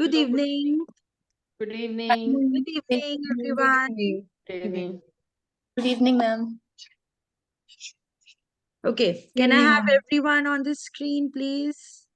Good evening. Good evening. Good evening, everyone. Good evening. Good evening, ma'am. Okay, can I have everyone on the screen, please?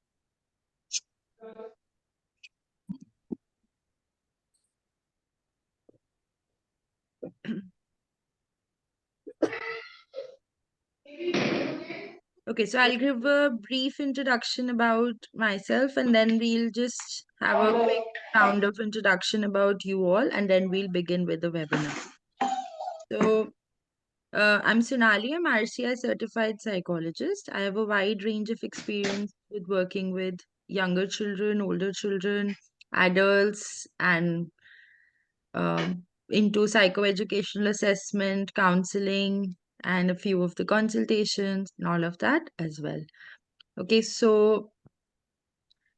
Okay, so I'll give a brief introduction about myself and then we'll just have a quick round of introduction about you all and then we'll begin with the webinar. So, I'm Sonali, I'm RCI certified psychologist. I have a wide range of experience with working with younger children, older children, adults, and into psychoeducational assessment, counseling, and a few of the consultations and all of that as well. Okay, so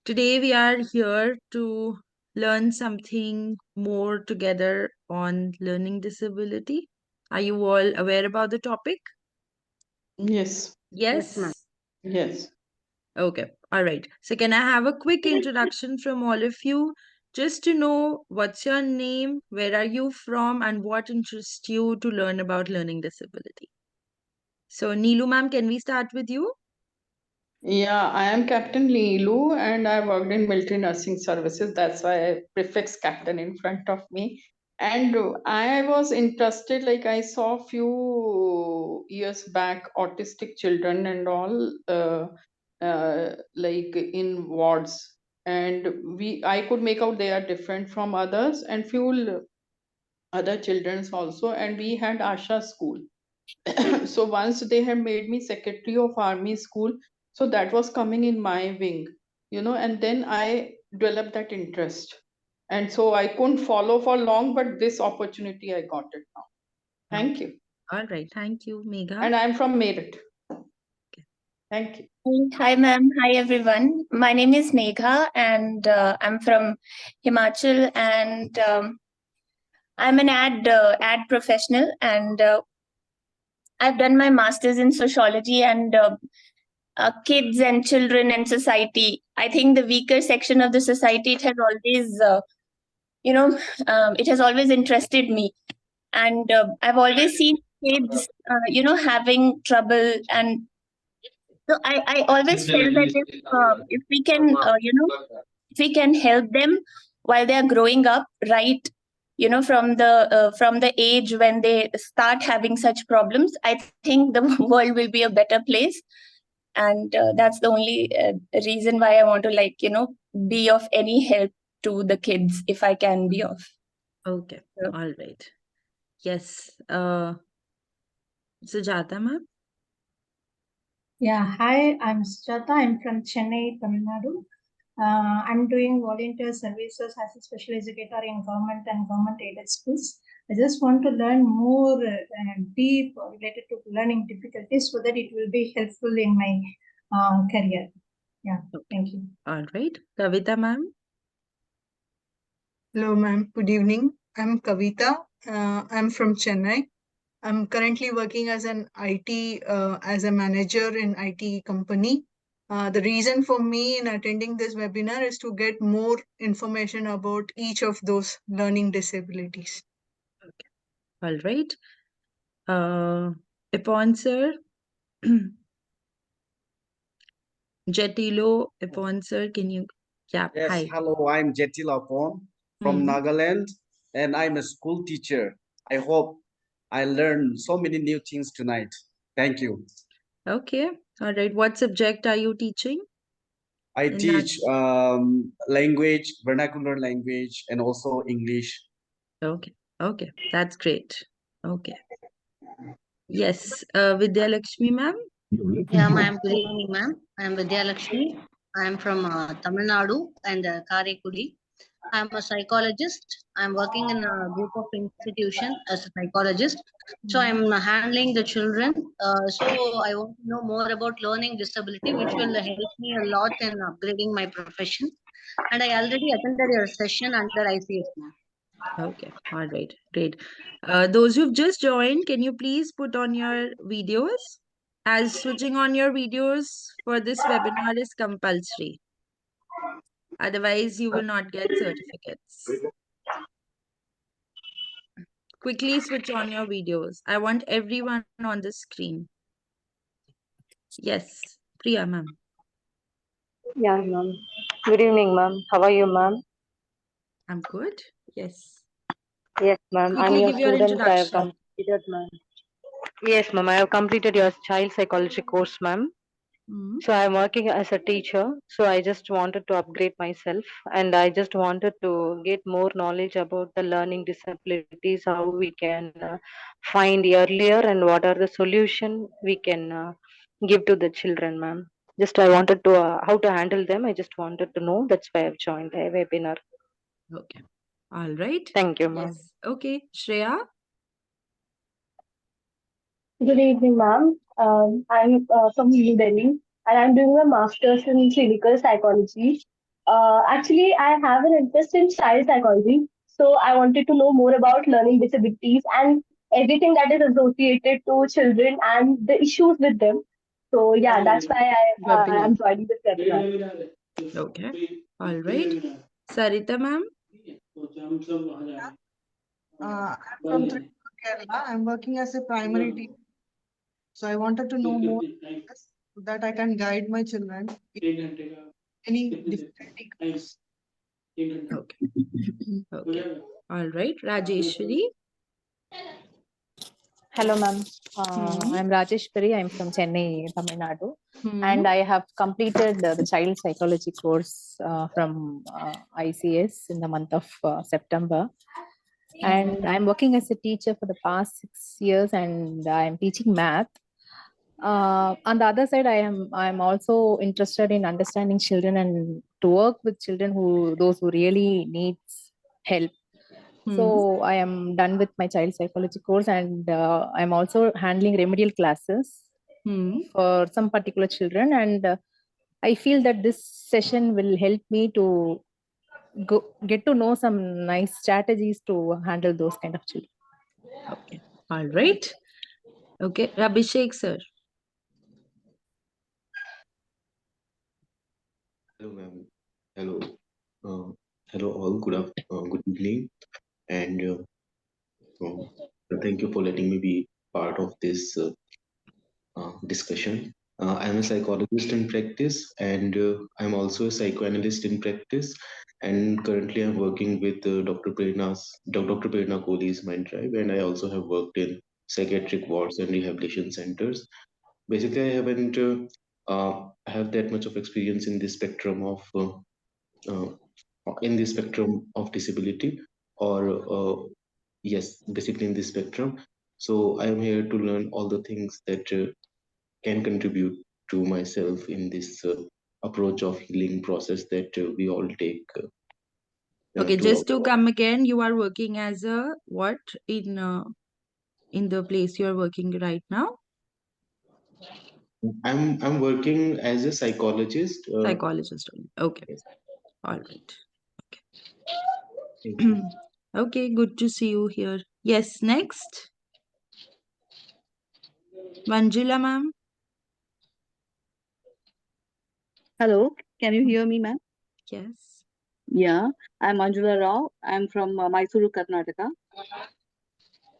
today we are here to learn something more together on learning disability. Are you all aware about the topic? Yes. Yes? Yes. Okay, all right. So can I have a quick introduction from all of you just to know what's your name, where are you from, and what interests you to learn about learning disability? So Neelu ma'am, can we start with you? Yeah, I am Captain Leelu and I worked in military nursing services. That's why I prefix captain in front of me. And I was interested, like I saw few years back autistic children and all like in wards. And I could make out they are different from others and few other children's also. And we had Asha school. So once they had made me secretary of army school, so that was coming in my wing, and then I developed that interest, and so I couldn't follow for long, but this opportunity I got it now. Thank you. All right, thank you, Megha. And I'm from Meerut. Thank you. Hi, ma'am. Hi, everyone. My name is Megha, and I'm from Himachal, and I'm an ad professional, and I've done my master's in sociology and kids and children and society. I think the weaker section of the society, it has always, it has always interested me, and I've always seen kids, having trouble, and so I always felt that if we can, if we can help them while they are growing up, right, from the age when they start having such problems, I think the world will be a better place, and that's the only reason why I want to be of any help to the kids if I can be of. Okay, all right. Yes, Sujata ma'am. Yeah, hi, I'm Sujata. I'm from Chennai, Tamil Nadu. I'm doing volunteer services as a special educator in government and government aided schools. I just want to learn more deep related to learning difficulties so that it will be helpful in my career. Yeah, thank you. All right, Kavita ma'am. Hello, ma'am. Good evening. I'm Kavita. I'm from Chennai. I'm currently working as an IT, as a manager in IT company. The reason for me in attending this webinar is to get more information about each of those learning disabilities. Okay. All right. Ipon sir. Jetilo Ipon sir, can you? Yeah, yes, hi. Hello, I'm Jetilo Ipon from Nagaland, and I'm a school teacher. I hope I learned so many new things tonight. Thank you. Okay. All right. What subject are you teaching? I teach language, vernacular language, and also English. Okay. Okay. That's great. Okay. Yes. Vidya Lakshmi ma'am. Yeah, ma'am. Good evening, ma'am. I am Vidya Lakshmi. I am from Tamil Nadu and Karaikudi. I am a psychologist. I am working in a group of institutions as a psychologist. So I am handling the children. So I want to know more about learning disability, which will help me a lot in upgrading my profession. And I already attended your session under ICS, ma'am. Okay. All right. Great. Those who've just joined, can you please put on your videos? As switching on your videos for this webinar is compulsory. Otherwise, you will not get certificates. Quickly switch on your videos. I want everyone on the screen. Yes, Priya ma'am. Yeah, ma'am. Good evening, ma'am. How are you, ma'am? I'm good. Yes. Yes, ma'am. I'm Quickly your give your student. I have introduction. completed, ma'am. Yes, ma'am. I have completed your child psychology course, ma'am. Hmm. So I'm working as a teacher. So I just wanted to upgrade myself, and I just wanted to get more knowledge about the learning disabilities, how we can find earlier, and what are the solution we can give to the children, ma'am. Just I wanted to how to handle them. I just wanted to know. That's why I've joined the webinar. Okay. All right. Thank you, ma'am. Yes. Okay. Shreya. Good evening, ma'am. I'm from New Delhi and I'm doing a master's in clinical psychology. Actually, I have an interest in child psychology, so I wanted to know more about learning disabilities and everything that is associated to children and the issues with them. So, yeah, that's why I'm joining this webinar. Okay. All right. Sarita ma'am. I'm from Kerala. I'm working as a primary teacher. So I wanted to know more so that I can guide my children in any difficulty comes. Okay. Okay. All right. Rajeshwari. Hello, ma'am. Hmm. I'm Rajeshwari. I'm from Chennai, Tamil Nadu. Hmm. And I have completed the child psychology course from ICS in the month of September. And I'm working as a teacher for the past 6 years, and I'm teaching math. On the other side, I'm also interested in understanding children and to work with children those who really needs help. Hmm. So I am done with my child psychology course, and I'm also handling remedial classes Hmm. for some particular children. And I feel that this session will help me to get to know some nice strategies to handle those kind of children. Okay. All right. Okay. Abhishek sir. Hello, ma'am. Hello. Hello, all. Good evening, and thank you for letting me be part of this discussion. I'm a psychologist in practice, and I'm also a psychoanalyst in practice. And currently, I'm working with Dr. Prerna Kohli's Mind Tribe, and I also have worked in psychiatric wards and rehabilitation centers. Basically, I haven't have that much of experience uh, in the spectrum of disability, or yes, basically in this spectrum. So I am here to learn all the things that can contribute to myself in this approach of healing process that we all take Okay. to Just to come again, you are working as a what in the place you are working right now? I'm working as a psychologist. Psychologist only. Okay. Yes, All right. thank Okay. you. Okay. Good to see you here. Yes. Next. Manjula ma'am. Hello, can you hear me, ma'am? Yes. Yeah, I'm Manjula Rao. I'm from Mysuru, Karnataka.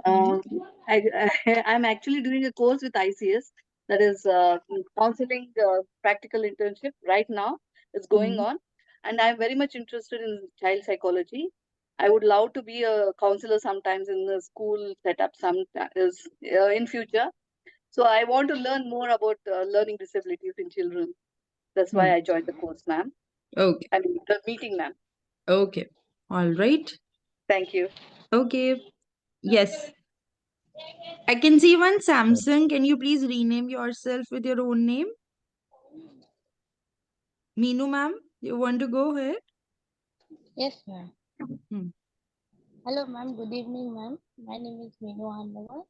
Hmm. I'm actually doing a course with ICS, that is counseling practical internship right now. It's going Hmm. on, and I'm very much interested in child psychology. I would love to be a counselor sometimes in the school setup sometimes in future. So I want to learn more about learning disabilities in children. That's Hmm. why I joined the course, ma'am. Okay. I mean, the meeting, ma'am. Okay. All right. Thank you. Okay. Yes. I can see one Samsung. Can you please rename yourself with your own name? Meenu ma'am, you want to go ahead? Yes, ma'am. Hmm. Hello, ma'am. Good evening, ma'am. My name is Meenu Handavar.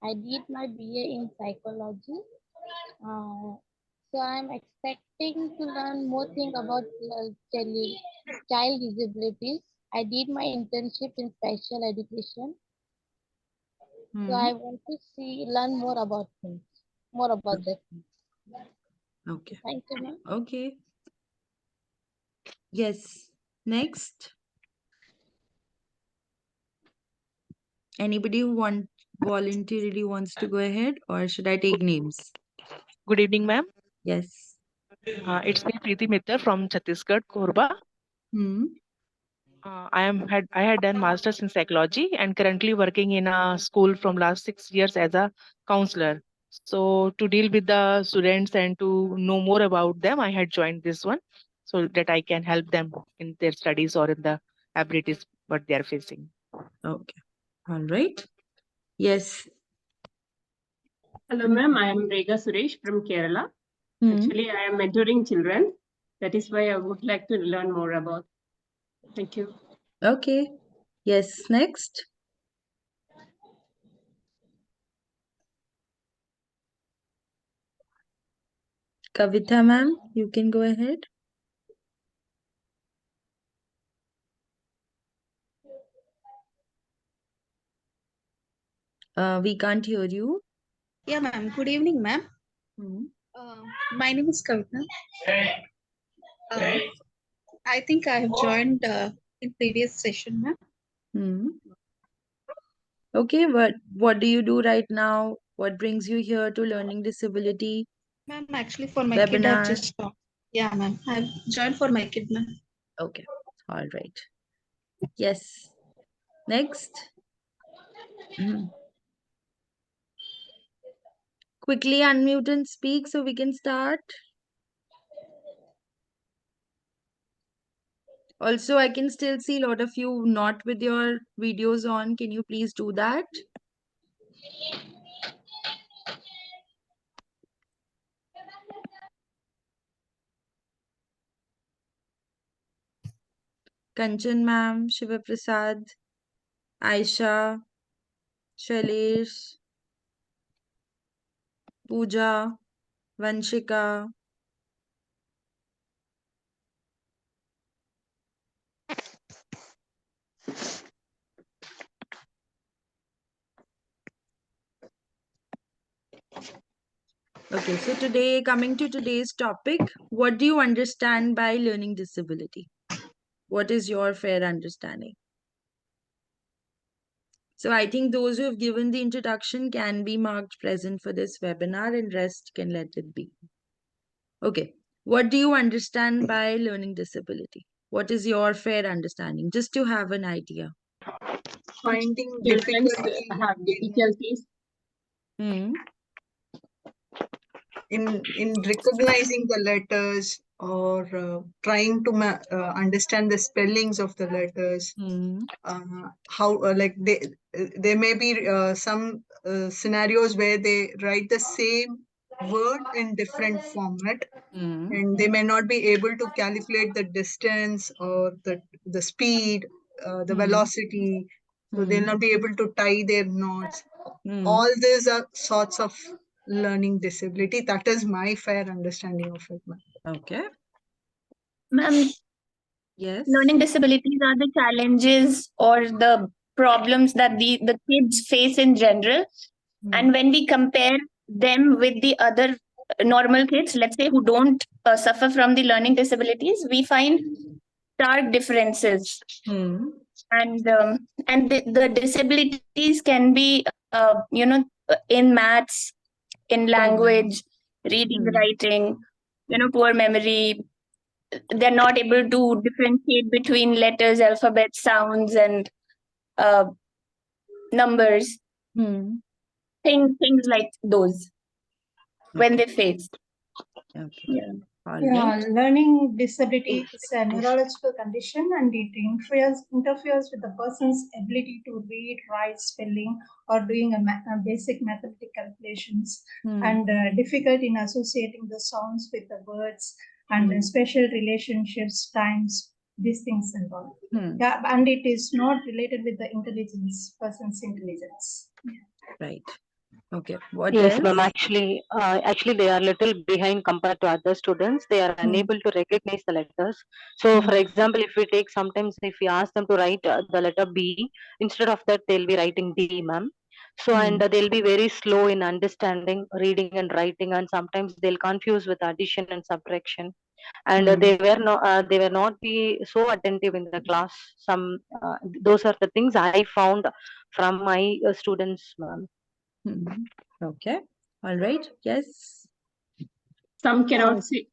I did my BA in psychology. So I'm expecting to learn more thing about child disabilities. I did my internship in special education. So Hmm. I want to learn more about that. Okay. Thank you, ma'am. Okay. Yes. Next. Anybody who voluntarily wants to go ahead, or should I take names? Good evening, ma'am. Yes. It's me, Preeti Mittal from Chhattisgarh, Korba. Hmm. I had done masters in psychology and currently working in a school from last 6 years as a counselor. So to deal with the students and to know more about them, I had joined this one so that I can help them in their studies or in the abilities what they are facing. Okay. All right. Yes. Hello, ma'am. I am Rega Suresh from Kerala. Actually, I am mentoring children. That is why I would like to learn more about. Thank you. Okay. Yes. Next. Kavita ma'am, you can go ahead. We can't hear you. Yeah, ma'am. Good evening, ma'am. Uh, my name is Kavita. Uh, I think I have joined in previous session, ma'am. Okay, but what do you do right now? What brings you here to learning disability? Ma'am, actually for my kid, I've Webinar. just yeah, ma'am. I've joined for my kid, ma'am. Okay, all right. Yes. Next. Quickly unmute and speak so we can start. Also, I can still see a lot of you not with your videos on. Can you please do that? Kanchan ma'am, Shiva Prasad, Aisha, Shailesh, Pooja, Vanshika. Okay, so today, coming to today's topic, what do you understand by learning disability? What is your fair understanding? So I think those who have given the introduction can be marked present for this webinar and rest can let it be. Okay, what do you understand by learning disability? What is your fair understanding? Just to have an idea. Finding Children difficulty have difficulties. in recognizing the letters or trying to understand the spellings of the letters. How like there may be some scenarios where they write the same word in different format, and they may not be able to calculate the distance or the speed, the velocity, so they'll not be able to tie their knots. All these are sorts of learning disability. That is my fair understanding of it, ma'am. Okay. Ma'am, yes. Learning disabilities are the challenges or the problems that the kids face in general. And when we compare them with the other normal kids, let's say, who don't suffer from the learning disabilities, we find stark differences. And the disabilities can be in maths, in language, reading, writing, poor memory. They're not able to differentiate between letters, alphabet, sounds, and uh, numbers. Things like those when they face. Yeah. Yeah, learning disability is a neurological condition and it interferes with the person's ability to read, write, spelling, or doing a basic mathematical calculations, and difficult in associating the sounds with the words and special relationships, times, these things and all. Yeah, and it is not related with the intelligence, person's intelligence. Right. Okay. What Yes, else? ma'am. Actually, they are little behind compared to other students. They are unable to recognize the letters. So, for example, if we take sometimes if we ask them to write the letter B, instead of that they'll be writing D, ma'am. So, and they'll be very slow in understanding, reading and writing, and sometimes they'll confuse with addition and subtraction. and they were not be so attentive in the class. Some those are the things I found from my students, ma'am. Okay. All right. Yes. Some cannot sit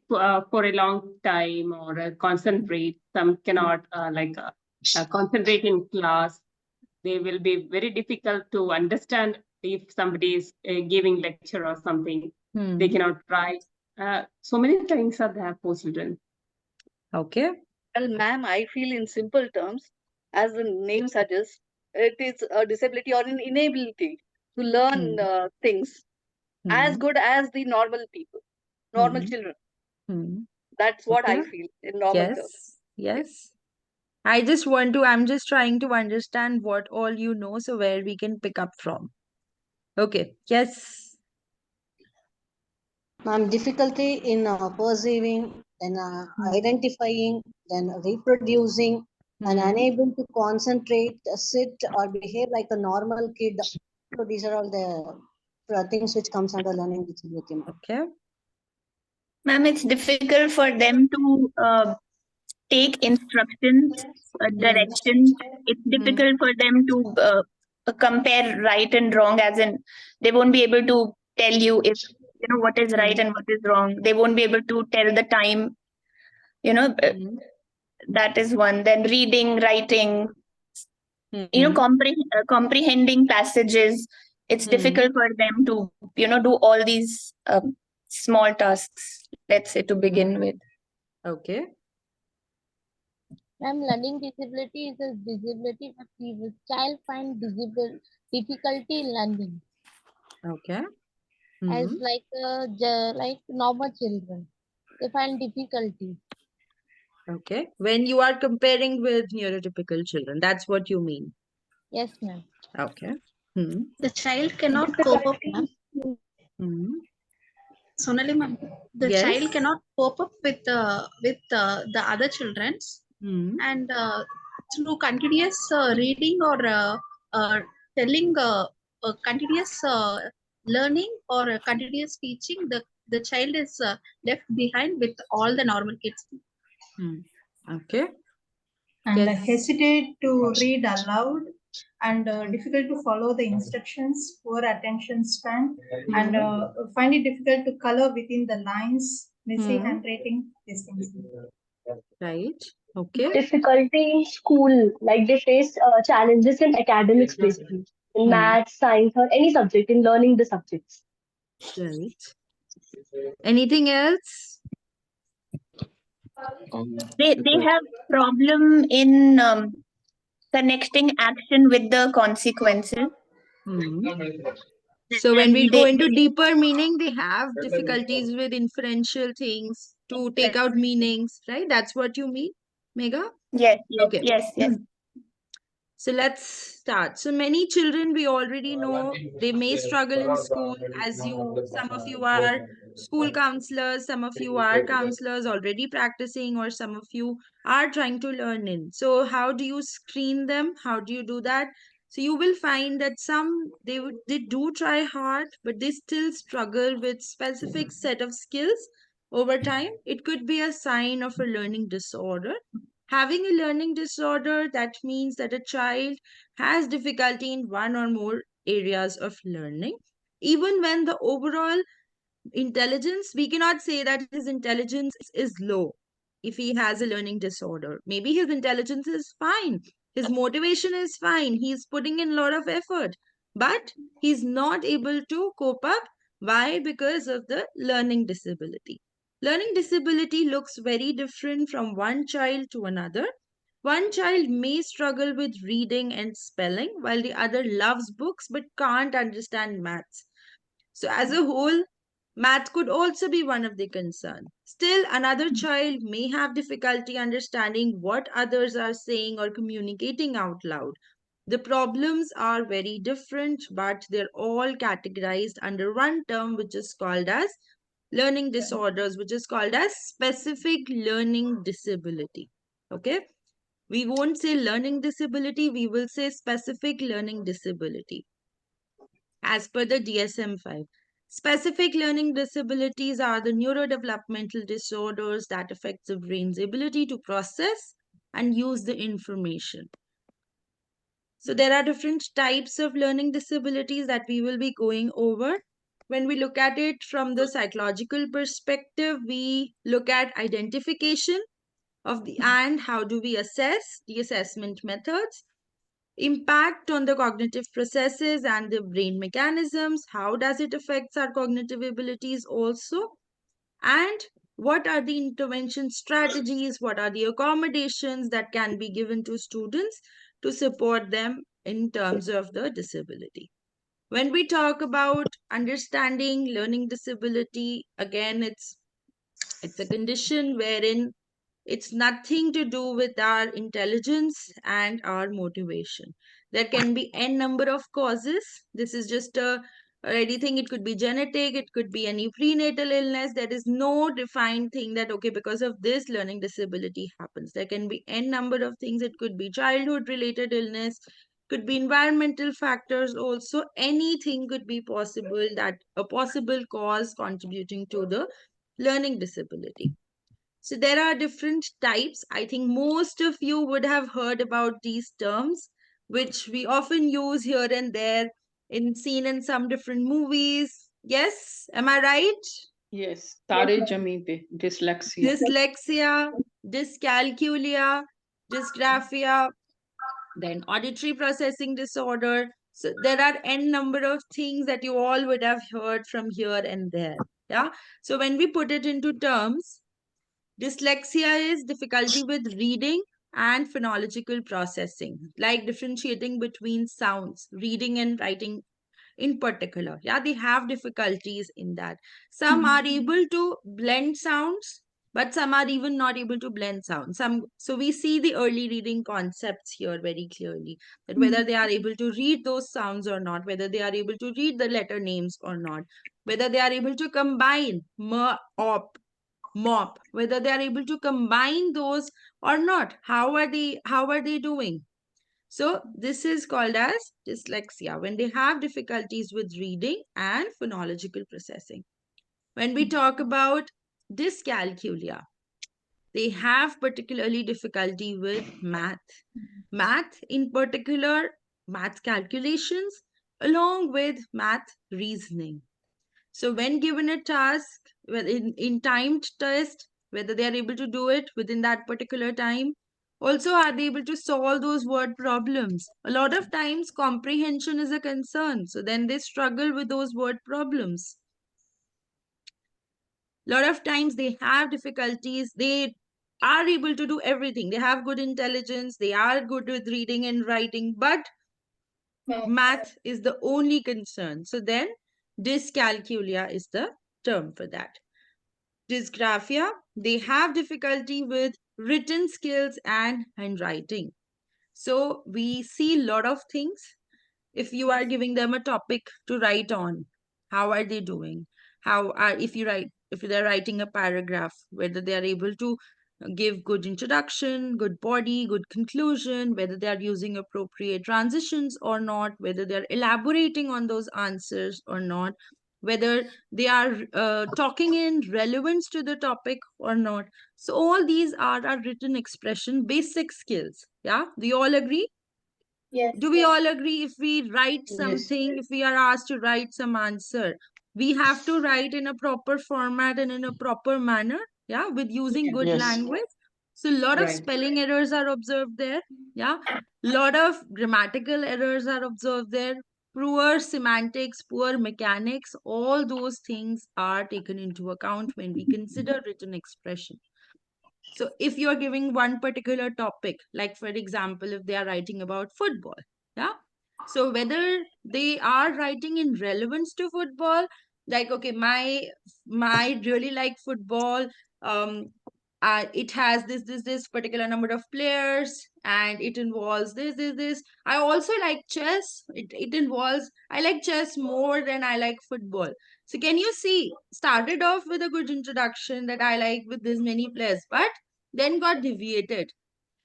for a long time or concentrate. Some cannot concentrate in class. They will be very difficult to understand if somebody is giving lecture or something. They cannot write. So many things are there for children. Okay. Well, ma'am, I feel in simple terms, as the name suggests, it is a disability or an inability to learn things as good as the normal people, normal children. That's what Okay. I feel in normal terms. Yes. I'm just trying to understand what all you know, so where we can pick up from. Okay. Yes. Difficulty in perceiving, then identifying, then reproducing, and unable to concentrate, sit or behave like a normal kid. So these are all the things which comes under learning disability. Okay. Ma'am, it's difficult for them to take instructions, directions. It's difficult for them to compare right and wrong, as in they won't be able to tell you if you know what is right and what is wrong. They won't be able to tell the time. You know, that is one. Then reading, writing, comprehending passages. It's difficult for them to do all these small tasks. Let's say to begin with. Okay. Ma'am, learning disability is a disability where the child find difficulty in learning Okay. as like normal children. They find difficulty. Okay. When you are comparing with neurotypical children, that's what you mean. Yes, ma'am. Okay. The child cannot cope up, ma'am. Sonali, ma'am, the child cannot cope up with the other children's, and through continuous reading or telling continuous learning or continuous teaching, the child is left behind with all the normal kids. Okay. And hesitate to read aloud, and difficult to follow the instructions, poor attention span, and find it difficult to color within the lines, messy handwriting, these things. Right. Okay. Difficulty in school, like they face challenges in academics, basically in math, science, or any subject in learning the subjects. Right. Anything else? They have problem in connecting action with the consequences. So when we go into deeper meaning, they have difficulties with inferential things to take out meanings, right? That's what you mean, Megha? Yes. Okay. Yes. So let's start. So many children we already know they may struggle in school, as some of you are school counselors, some of you are counselors already practicing, or some of you are trying to learn in. So how do you screen them? How do you do that? So you will find that they do try hard, but they still struggle with specific set of skills over time. It could be a sign of a learning disorder. Having a learning disorder, that means that a child has difficulty in one or more areas of learning. Even when the overall intelligence, we cannot say that his intelligence is low if he has a learning disorder. Maybe his intelligence is fine, his motivation is fine, he's putting in a lot of effort, but he's not able to cope up. Why? Because of the learning disability. Learning disability looks very different from one child to another. One child may struggle with reading and spelling, while the other loves books but can't understand maths. So, as a whole, math could also be one of the concern. Still, another child may have difficulty understanding what others are saying or communicating out loud. The problems are very different, but they're all categorized under one term, which is called as learning disorders, which is called as specific learning disability. Okay? We won't say learning disability, we will say specific learning disability as per the DSM 5. Specific learning disabilities are the neurodevelopmental disorders that affect the brain's ability to process and use the information. So there are different types of learning disabilities that we will be going over. When we look at it from the psychological perspective, we look at identification of the and how do we assess the assessment methods, impact on the cognitive processes and the brain mechanisms, how does it affect our cognitive abilities also, and what are the intervention strategies, what are the accommodations that can be given to students to support them in terms of the disability. When we talk about understanding learning disability, again, it's a condition wherein it's nothing to do with our intelligence and our motivation. There can be n number of causes. This is just anything. It could be genetic, it could be any prenatal illness. There is no defined thing that, okay, because of this, learning disability happens. There can be n number of things. It could be childhood related illness, could be environmental factors also. Anything could be possible, that a possible cause contributing to the learning disability. So there are different types. I think most of you would have heard about these terms, which we often use here and there seen in some different movies. Yes, am I right? Yes, Yes, Tare ma'am. Zameen Pe, dyslexia. Dyslexia, dyscalculia, dysgraphia, then auditory processing disorder. So there are n number of things that you all would have heard from here and there. Yeah. So when we put it into terms, dyslexia is difficulty with reading and phonological processing, like differentiating between sounds, reading and writing in particular. Yeah, they have difficulties in that. Some are able to blend sounds, but some are even not able to blend sounds. So we see the early reading concepts here very clearly, that whether they are able to read those sounds or not, whether they are able to read the letter names or not, whether they are able to combine op, mop, whether they are able to combine those or not. How are they doing? So this is called as dyslexia, when they have difficulties with reading and phonological processing. When we talk about dyscalculia, they have particularly difficulty with math in particular, math calculations along with math reasoning. So when given a task, in timed test, whether they are able to do it within that particular time, also are they able to solve those word problems? A lot of times comprehension is a concern. So then they struggle with those word problems. A lot of times they have difficulties. They are able to do everything. They have good intelligence. They are good with reading and writing, but math is the only concern. So then dyscalculia is the term for that. Dysgraphia, they have difficulty with written skills and handwriting. So we see a lot of things. If you are giving them a topic to write on, how are they doing? If they're writing a paragraph, whether they are able to give good introduction, good body, good conclusion, whether they are using appropriate transitions or not, whether they're elaborating on those answers or not, whether they are talking in relevance to the topic or not. So all these are our written expression basic skills. Yeah, do you all agree? Yes, Do we all agree, if we write Yes. something, if we are asked to write some answer, we have to write in a proper format and in a proper manner, yeah, with using good Yes. language. So a lot of Right. spelling errors are observed there, yeah. Lot of grammatical errors are observed there, poor semantics, poor mechanics, all those things are taken into account when we consider written expression. So if you are giving one particular topic, like for example, if they are writing about football, yeah. So whether they are writing in relevance to football, like, okay, my really like football, um, it has this particular number of players, and it involves this. I also like chess. It involves, I like chess more than I like football. So can you see, started off with a good introduction that I like with this many players, but then got deviated.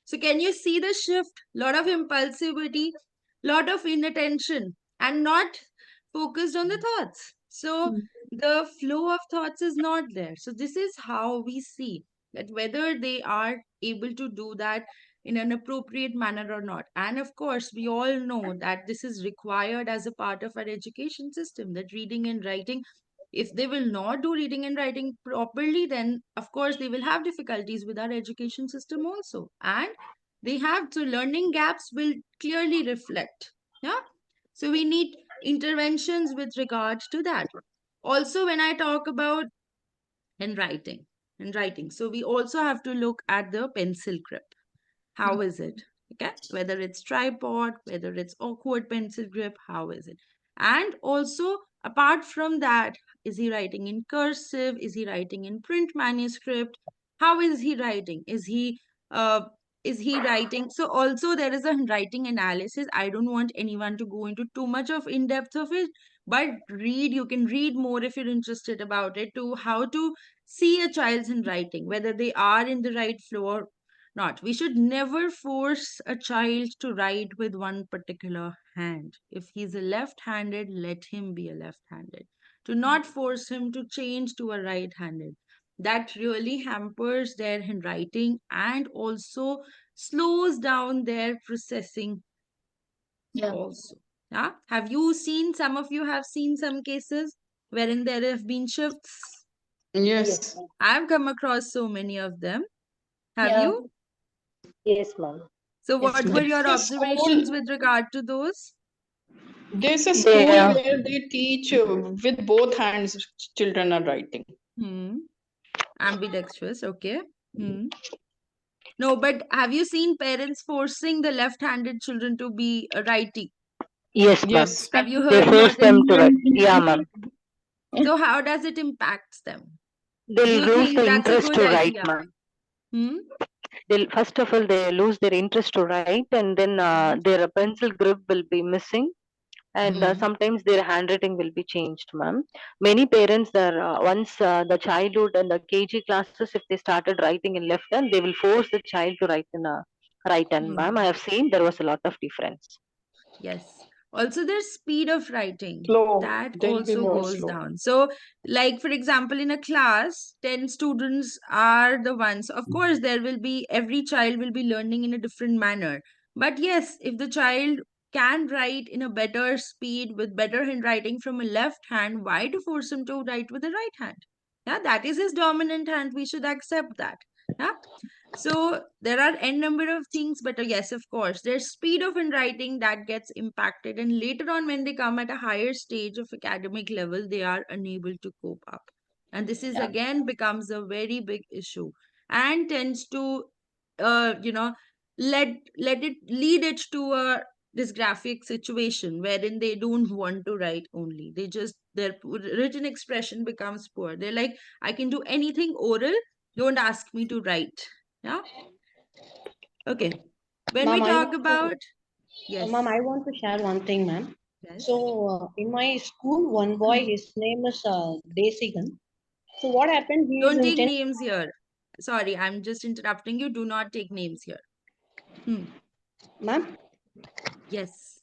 So can you see the shift? Lot of impulsivity, lot of inattention, and not focused on the thoughts. So the flow of thoughts is not there. So this is how we see that whether they are able to do that in an appropriate manner or not. And of course, we all know that this is required as a part of our education system, that reading and writing, if they will not do reading and writing properly, then of course they will have difficulties with our education system also. And they have to, learning gaps will clearly reflect. Yeah. So we need interventions with regard to that. Also, when I talk about handwriting, so we also have to look at the pencil grip. How is it? Okay, whether it's tripod, whether it's awkward pencil grip, how is it? And also, apart from that, is he writing in cursive? Is he writing in print manuscript? How is he writing? Uh is he writing? So also there is a writing analysis. I don't want anyone to go into too much of in depth of it, but read, you can read more if you're interested about it, to how to see a child's handwriting, whether they are in the right flow or not. We should never force a child to write with one particular hand. If he's a left handed, let him be a left handed. Do not force him to change to a right handed. That really hampers their handwriting and also slows down their processing also. Yeah. Have you seen, some of you have seen some cases wherein there have been shifts? Yes. I've come across so many of them. Have Yeah. you? Yes, ma'am. So, Yes, what ma'am. were your There's a observations school. with regard to those? There's a They, school where they teach with both hands. Children are writing. Hmm. Ambidextrous. Okay. Hmm. No, but have you seen parents forcing the left-handed children to be a righty? yes, ma'am. Yes. Have you They heard force about it? them to write. Yeah, ma'am. So, how does it impact them? Do They'll you lose think the that's a interest good to write, idea? ma'am. Hmm. They'll first of all they lose their interest to write, and then their pencil grip will be missing, and sometimes their handwriting will be changed, ma'am. Many parents are once the childhood and the KG classes, if they started writing in left hand, they will force the child to write in a right hand, ma'am. I have seen there was a lot of difference. Yes. Also, their speed of writing, Slow. that They'll be also more goes slow. down. So, like for example, in a class, 10 students are the ones. Of course, there will be, every child will be learning in a different manner. But yes, if the child can write in a better speed with better handwriting from a left hand, why to force him to write with a right hand? Yeah, that is his dominant hand. We should accept that. Yeah. So there are n number of things, but yes, of course, their speed of handwriting that gets impacted, and later on when they come at a higher stage of academic level, they are unable to cope up, and this is Yeah. again becomes a very big issue, and tends to, you know, let it lead it to a dysgraphic situation wherein they don't want to write only. They just, their written expression becomes poor. They're like, I can do anything oral. Don't ask me to write. Yeah. Okay. When we Ma'am, talk about, ma'am, yes, I want to share one thing, ma'am. yes, So, in my school, one boy, his name is Desigan. So, what happened? He is don't in take 10th. names here. Sorry, I'm just interrupting you. Do not take names here. Hmm. Ma'am? Yes.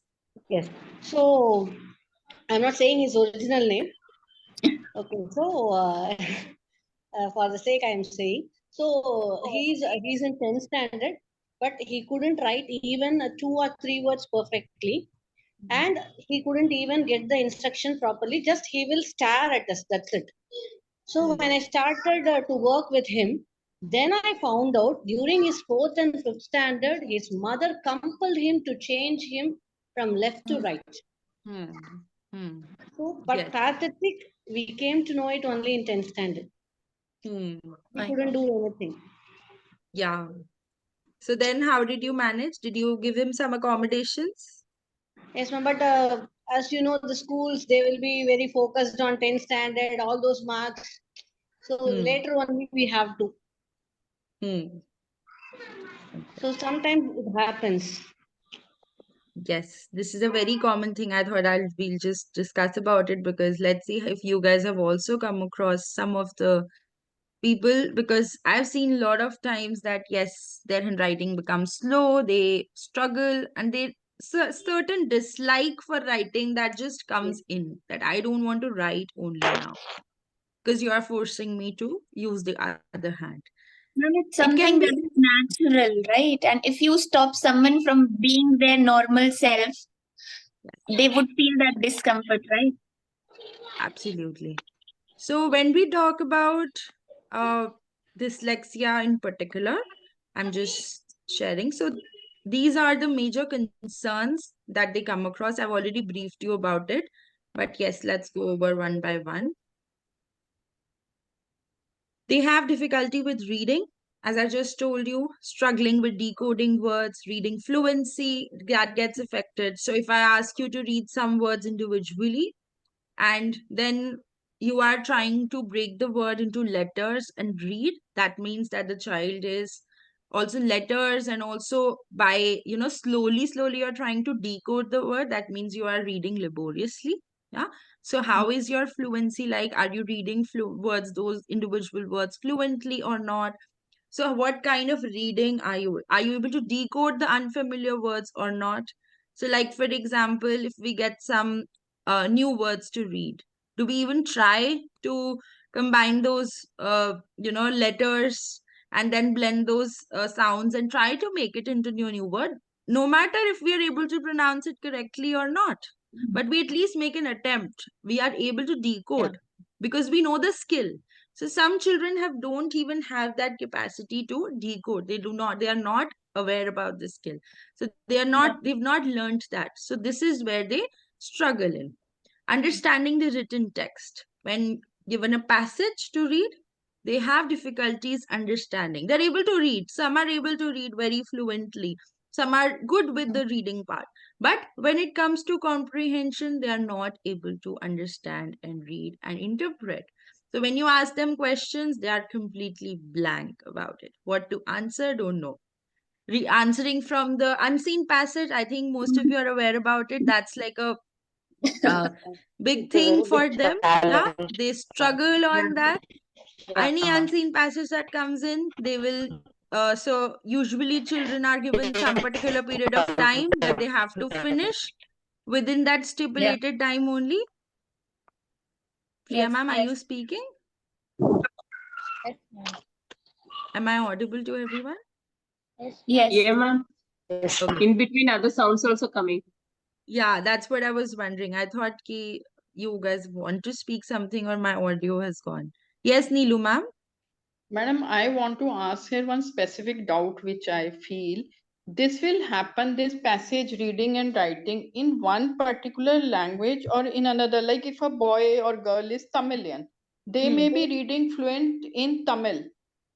Yes. So, I'm not saying his original name. Okay. So, for the sake, I am saying. So, he's in 10th standard, but he couldn't write even two or three words perfectly. And he couldn't even get the instruction properly. Just he will stare at us. That's it. So when I started to work with him, then I found out during his fourth and fifth standard, his mother compelled him to change him from left to right. Hmm. Hmm. So, but Yes. pathetic, we came to know it only in 10th standard. Hmm. He couldn't do anything. Yeah. So then how did you manage? Did you give him some accommodations? Yes, ma'am. But as you know, the schools, they will be very focused on 10th standard, all those marks. So later only we have to. Hmm. So sometimes it happens. Yes, this is a very common thing. I thought we'll just discuss about it, because let's see if you guys have also come across some of the people, because I've seen a lot of times that yes, their handwriting becomes slow, they struggle, and they certain dislike for writing that just comes in, that I don't want to write only now because you are forcing me to use the other hand. No, it's It can something be, that is natural, right? And if you stop someone from being their normal self, they would feel that discomfort, right? absolutely. So when we talk about uh, dyslexia in particular, I'm just sharing. So these are the major concerns that they come across. I've already briefed you about it, but yes, let's go over one by one. They have difficulty with reading, as I just told you, struggling with decoding words, reading fluency, that gets affected. So if I ask you to read some words individually, and then you are trying to break the word into letters and read, that means that the child is also letters, and also by slowly you're trying to decode the word, that means you are reading laboriously. Yeah. So how is your fluency like? Are you reading words, those individual words, fluently or not? So what kind of reading are you? Are you able to decode the unfamiliar words or not? So like for example, if we get some new words to read, do we even try to combine those letters and then blend those sounds and try to make it into new word, no matter if we are able to pronounce it correctly or not, but we at least make an attempt. We are able to decode because we know the skill. So some children don't even have that capacity to decode. They are not aware about the skill. So they've not learned that. So this is where they struggle in. Understanding the written text. When given a passage to read, they have difficulties understanding. They're able to read. Some are able to read very fluently. Some are good with the reading part. But when it comes to comprehension, they are not able to understand and read and interpret. So when you ask them questions, they are completely blank about it. What to answer, don't know. Answering from the unseen passage, I think most of you are aware about it. That's like a uh, big It's a thing very big for them. Yeah, challenge. they struggle on that. Any Yeah. unseen passage that comes in, they will. So usually children are given some particular period of time that they have to finish within that Yeah. stipulated time only. Priya Yes. ma'am, are you speaking? Yes, ma'am. Am I audible to everyone? Yes, ma'am. Yes. Yeah, ma'am. Yes. Okay. In between, other sounds also coming. Yeah, that's what I was wondering. I thought ki you guys want to speak something or my audio has gone. Yes, Neelu ma'am. Madam, I want to ask here one specific doubt which I feel. This will happen, this passage reading and writing in one particular language or in another. Like if a boy or girl is Tamilian, they may be reading fluent in Tamil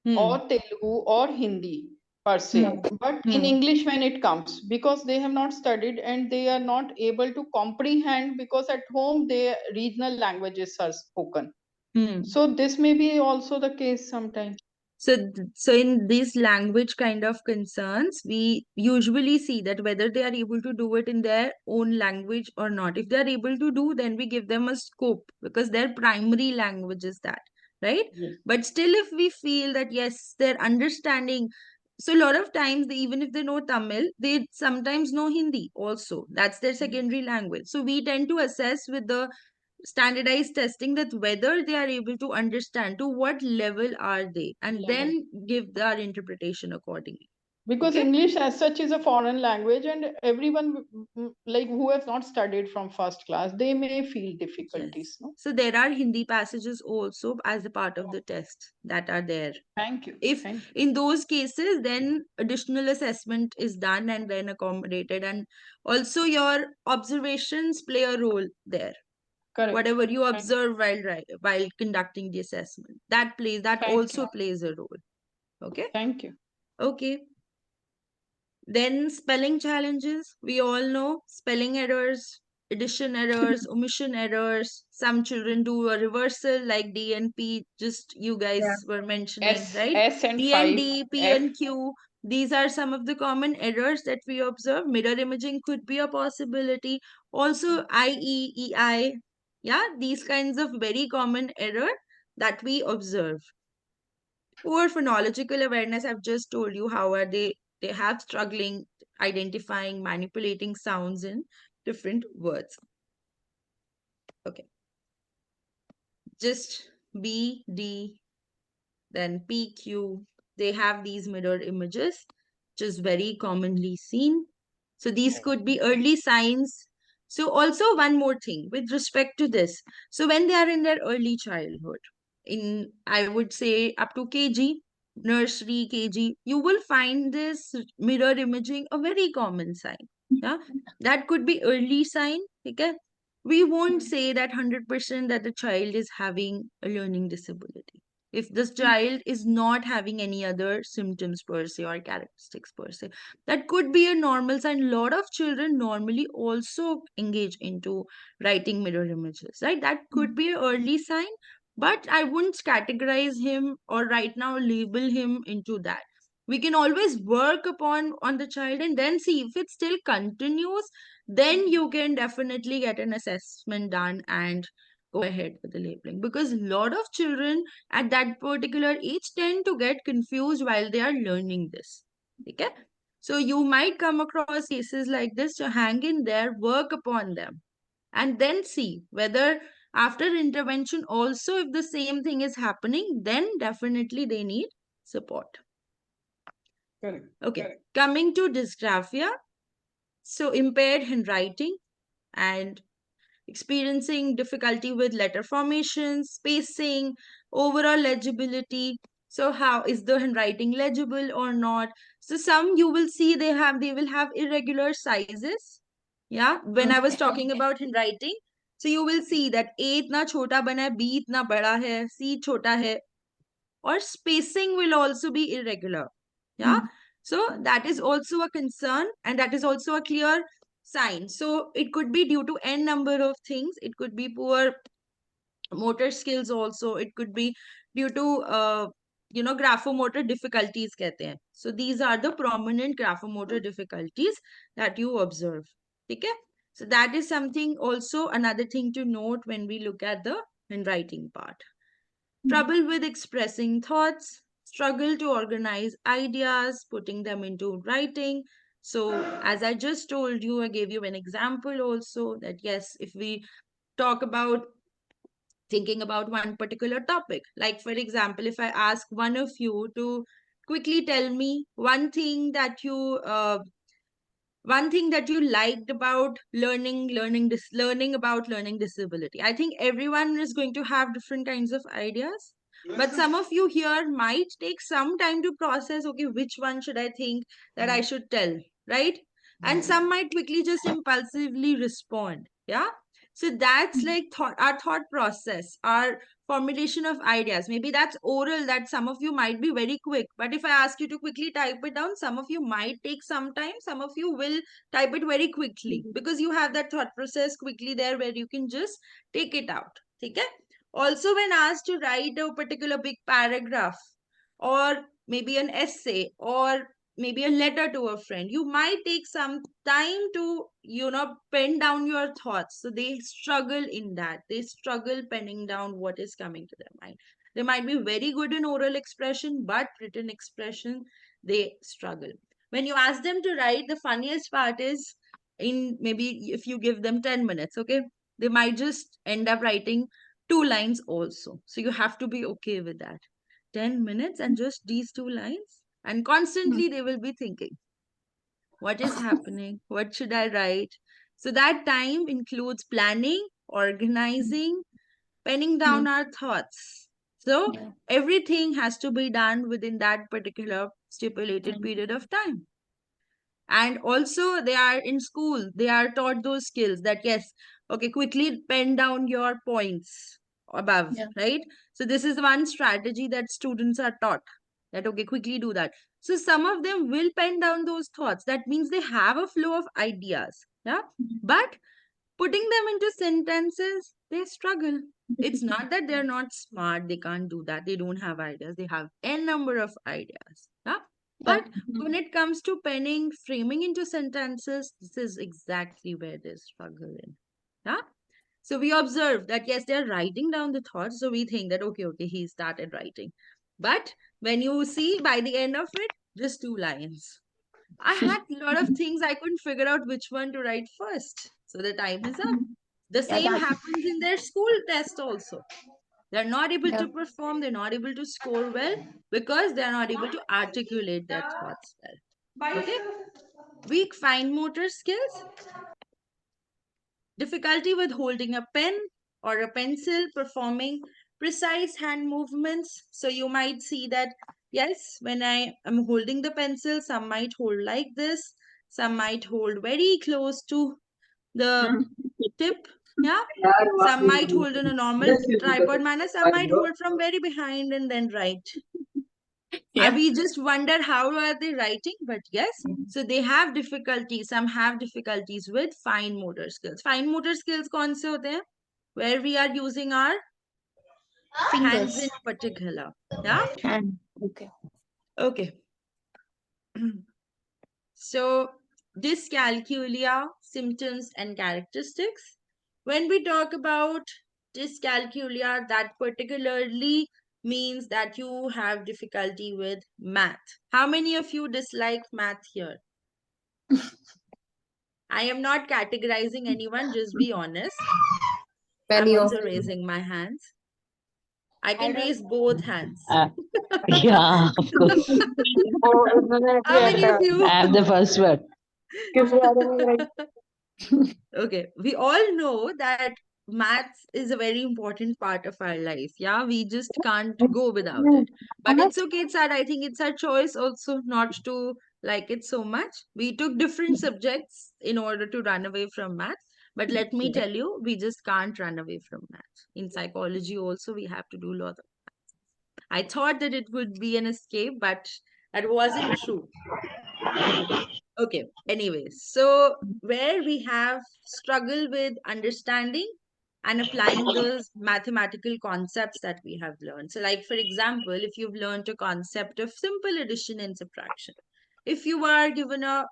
or Telugu or Hindi per se. But in English, when it comes, because they have not studied and they are not able to comprehend, because at home their regional languages are spoken. So this may be also the case sometime. So in these language kind of concerns, we usually see that whether they are able to do it in their own language or not. If they are able to do, then we give them a scope because their primary language is that, right? Yes. But still, if we feel that yes, their understanding. So a lot of times, even if they know Tamil, they sometimes know Hindi also. That's their secondary language. So we tend to assess with the standardized testing that whether they are able to understand to what level are they, and then give their interpretation accordingly. Because Okay. English as such is a foreign language, and everyone like who has not studied from first class, they may feel difficulties. Yes. No? So there are Hindi passages also as a part of the test that are there. Thank you. If Thank you. in those cases, then additional assessment is done and then accommodated, and also your observations play a role there. Correct. Whatever you Thank observe while conducting the assessment, that Thank also you. plays a role. Okay. Thank you. Okay. Then spelling challenges. We all know spelling errors, addition errors, omission errors. Some children do a reversal like D and P, just you Yeah. guys were mentioning, right? S and D and 5 D, P F. and Q. These are some of the common errors that we observe. Mirror imaging could be a possibility. Also, IE, EI. Yeah, these kinds of very common error that we observe. Poor phonological awareness, I've just told you how are they have struggling identifying, manipulating sounds in different words. Okay. Just B, D, then P, Q. They have these mirror images, which is very commonly seen. So these could be early signs. So also one more thing with respect to this. So when they are in their early childhood, in I would say up to KG, nursery, KG, you will find this mirror imaging a very common sign. Yeah, that could be early sign. Okay, we won't say that 100% that the child is having a learning disability if this child is not having any other symptoms per se or characteristics per se. That could be a normal sign. A lot of children normally also engage into writing mirror images, right? That could be an early sign, but I wouldn't categorize him or right now label him into that. We can always work upon on the child and then see if it still continues, then you can definitely get an assessment done and go ahead with the labeling, because a lot of children at that particular age tend to get confused while they are learning this. Okay, so you might come across cases like this, to hang in there, work upon them, and then see whether after intervention also if the same thing is happening, then definitely they need support. Correct. Okay, coming to dysgraphia, so impaired handwriting and experiencing difficulty with letter formation, spacing, overall legibility. So how is the handwriting legible or not? So some you will see they will have irregular sizes. Yeah, when I was talking about handwriting, so you will see that A इतना छोटा बना है, B इतना बड़ा है, C छोटा है, or spacing will also be irregular. Yeah, so that is also a concern, and that is also a clear sign. So it could be due to n number of things. It could be poor motor skills also. It could be due to graphomotor difficulties कहते हैं. So these are the prominent graphomotor difficulties that you observe. Okay, so that is something also another thing to note when we look at the handwriting part. Trouble with expressing thoughts, struggle to organize ideas, putting them into writing. So, as I just told you, I gave you an example also that yes, if we talk about thinking about one particular topic, like for example, if I ask one of you to quickly tell me one thing that you liked about learning about learning disability. I think everyone is going to have different kinds of ideas, but some of you here might take some time to process, okay, which one should I think that I should tell, right? And some might quickly just impulsively respond. Yeah, so that's like our thought process, our formulation of ideas. Maybe that's oral, that some of you might be very quick, but if I ask you to quickly type it down, some of you might take some time, some of you will type it very quickly because you have that thought process quickly there where you can just take it out. Okay, also when asked to write a particular big paragraph or maybe an essay or maybe a letter to a friend, you might take some time to pen down your thoughts. So they struggle in that, they struggle penning down what is coming to their mind. They might be very good in oral expression, but written expression they struggle. When you ask them to write, the funniest part is, in maybe if you give them 10 minutes, okay, they might just end up writing 2 lines also. So you have to be okay with that. 10 minutes and just these 2 lines, and constantly they will be thinking, what is happening, what should I write? So that time includes planning, organizing, penning down our thoughts. So everything has to be done within that particular stipulated period of time. And also they are in school, they are taught those skills that yes, okay, quickly pen down your points above, right? So this is one strategy that students are taught, that okay, quickly do that. So some of them will pen down those thoughts, that means they have a flow of ideas. Yeah, but putting them into sentences, they struggle. It's not that they're not smart, they can't do that, they don't have ideas, they have n number of ideas. Yeah, but when it comes to penning, framing into sentences, this is exactly where they struggle in. Yeah, so we observe that yes, they're writing down the thoughts, so we think that okay, he started writing, but when you see by the end of it, just 2 lines. I had a lot of things I couldn't figure out which one to write first. So the time is up. The Yeah, same happens in their school test also. They're not able to perform, they're not able to score well because they're not able to articulate their thoughts well. Okay? Weak fine motor skills, difficulty with holding a pen or a pencil, performing precise hand movements. So you might see that, yes, when I am holding the pencil, some might hold like this, some might hold very close to the tip. Yeah. Some might hold in a normal tripod manner, some might hold from very behind and then write. We just wonder how are they writing, but yes, so they have difficulties. Some have difficulties with fine motor skills. Fine motor skills कौन से होते हैं? Where we are using our hands in particular. Yeah. Hand. Okay. Okay. So dyscalculia, symptoms and characteristics. When we talk about dyscalculia, that particularly means that you have difficulty with math. How many of you dislike math here? I am not categorizing anyone, just be honest. I'm Many of also raising my hands. I can raise both hands. Yeah, of course. How many of you? I am the first one. Okay, we all know that maths is a very important part of our life. Yeah, we just can't go without it. But it's okay, it's our, I think it's our choice also not to like it so much. We took different subjects in order to run away from maths. But let me tell you, we just can't run away from maths. In psychology also, we have to do a lot of. I thought that it would be an escape, but that wasn't true. Okay, anyways, so where we have struggle with understanding and applying those mathematical concepts that we have learned. So, like for example, if you've learned a concept of simple addition and subtraction, if you are given a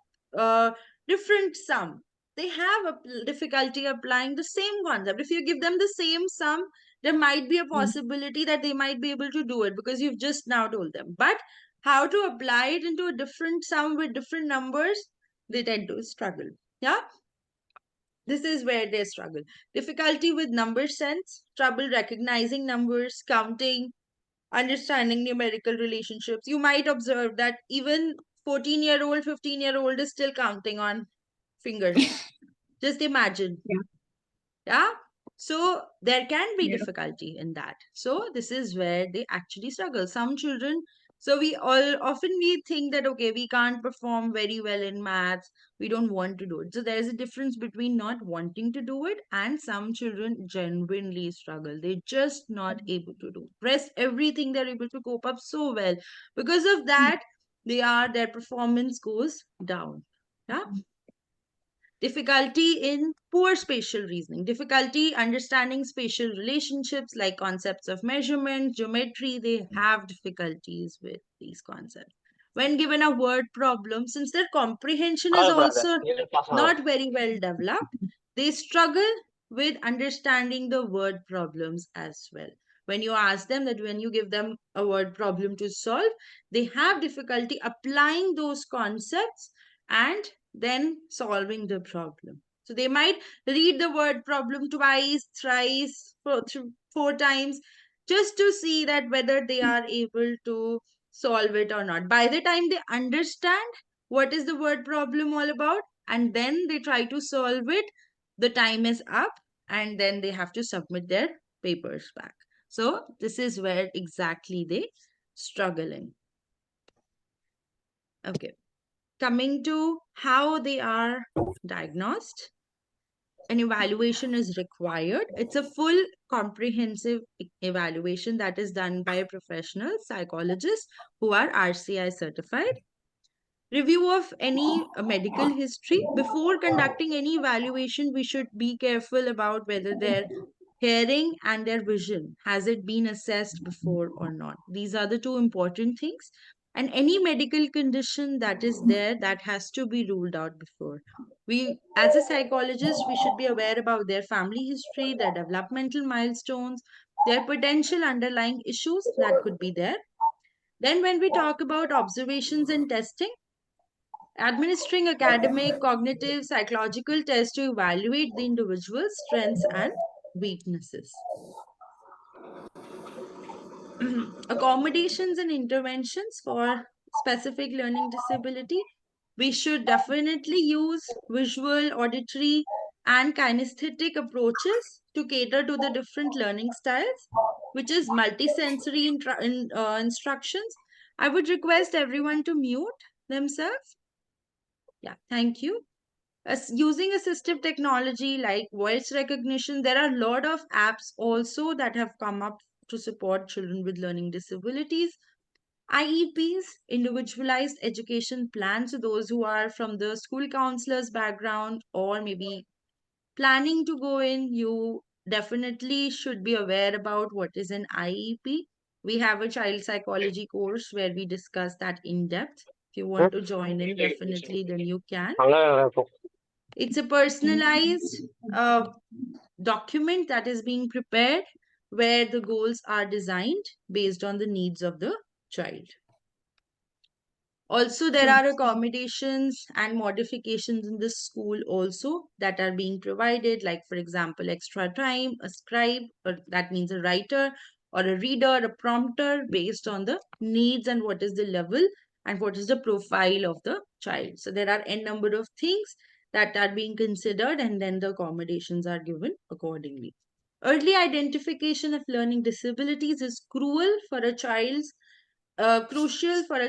different sum, they have a difficulty applying the same concept. If you give them the same sum, there might be a possibility that they might be able to do it because you've just now told them. But how to apply it into a different sum with different numbers, they tend to struggle. Yeah, this is where they struggle. Difficulty with number sense, trouble recognizing numbers, counting, understanding numerical relationships. You might observe that even 14-year-old, 15-year-old is still counting on fingers. Just imagine. Yeah. So there can be difficulty in that. So this is where they actually struggle. Some children, so we all often we think that okay, we can't perform very well in maths. We don't want to do it. So there's a difference between not wanting to do it and some children genuinely struggle. They're just not able to do. Rest everything they're able to cope up so well. Because of that, their performance goes down. Yeah. Difficulty in poor spatial reasoning, difficulty understanding spatial relationships like concepts of measurement, geometry, they have difficulties with these concepts. When given a word problem, since their comprehension is also not very well developed, they struggle with understanding the word problems as well. When you ask them that when you give them a word problem to solve, they have difficulty applying those concepts and then solving the problem. So they might read the word problem twice, thrice, four times just to see that whether they are able to solve it or not. By the time they understand what is the word problem all about and then they try to solve it, the time is up and then they have to submit their papers back. So this is where exactly they struggling. Okay. Coming to how they are diagnosed, an evaluation is required. It's a full comprehensive evaluation that is done by a professional psychologist who are RCI certified. Review of any medical history. Before conducting any evaluation, we should be careful about whether their hearing and their vision, has it been assessed before or not? These are the two important things. And any medical condition that is there, that has to be ruled out before. We, as a psychologist, we should be aware about their family history, their developmental milestones, their potential underlying issues that could be there. Then when we talk about observations and testing, Administering academic, cognitive, psychological tests to evaluate the individual's strengths and weaknesses. Accommodations and interventions for specific learning disability. We should definitely use visual, auditory, and kinesthetic approaches to cater to the different learning styles, which is multisensory instructions. I would request everyone to mute themselves. Yeah, thank you. As using assistive technology like voice recognition, there are a lot of apps also that have come up to support children with learning disabilities. IEPs, individualized education plans, so those who are from the school counselor's background or maybe planning to go in, you definitely should be aware about what is an IEP. We have a child psychology course where we discuss that in depth. If you want to join in, definitely then you can. It's a personalized document that is being prepared where the goals are designed based on the needs of the child. Also, there are accommodations and modifications in the school also that are being provided, like for example, extra time, a scribe, or that means a writer, or a reader, a prompter, based on the needs and what is the level and what is the profile of the child. So there are n number of things that are being considered, and then the accommodations are given accordingly. Early identification of learning disabilities is crucial for a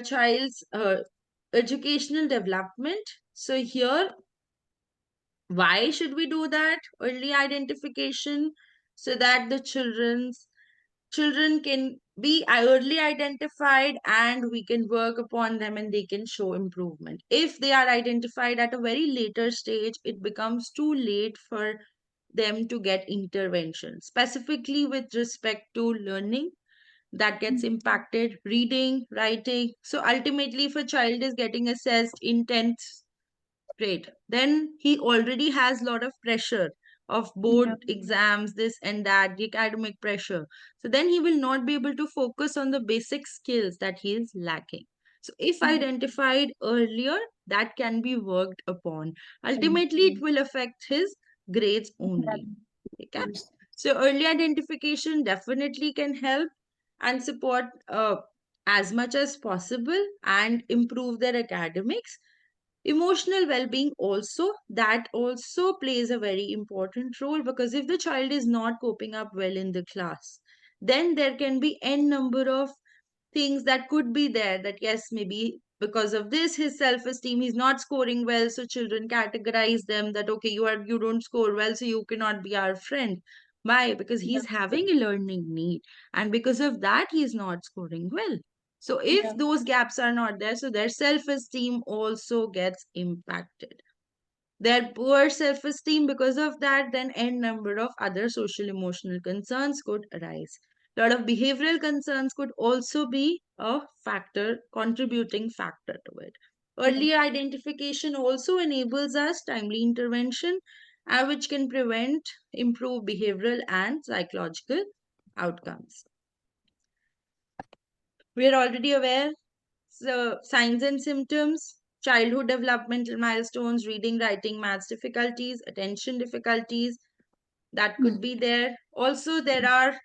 child's educational development. So here, why should we do that? Early identification, so that the children can be early identified and we can work upon them and they can show improvement. If they are identified at a very later stage, it becomes too late for them to get intervention, specifically with respect to learning that gets impacted, reading, writing. So ultimately, if a child is getting assessed in 10th grade, then he already has a lot of pressure of board exams, this and that, the academic pressure. So then he will not be able to focus on the basic skills that he is lacking. So if identified earlier, that can be worked upon. Ultimately, it will affect his grades only. Okay. So early identification definitely can help and support as much as possible and improve their academics. Emotional well-being also, that also plays a very important role, because if the child is not coping up well in the class, then there can be n number of things that could be there, that yes, maybe because of this his self-esteem, he's not scoring well, so children categorize them that okay, you don't score well, so you cannot be our friend. Why? Because he's having a learning need, and because of that he's not scoring well. So if those gaps are not there, so their self-esteem also gets impacted. Their poor self-esteem, because of that, then n number of other social emotional concerns could arise. A lot of behavioral concerns could also be a factor, contributing factor to it. Early identification also enables us timely intervention, which can prevent, improve behavioral and psychological outcomes. We are already aware. So, signs and symptoms, childhood developmental milestones, reading, writing, maths difficulties, attention difficulties, that could be there. Also, there are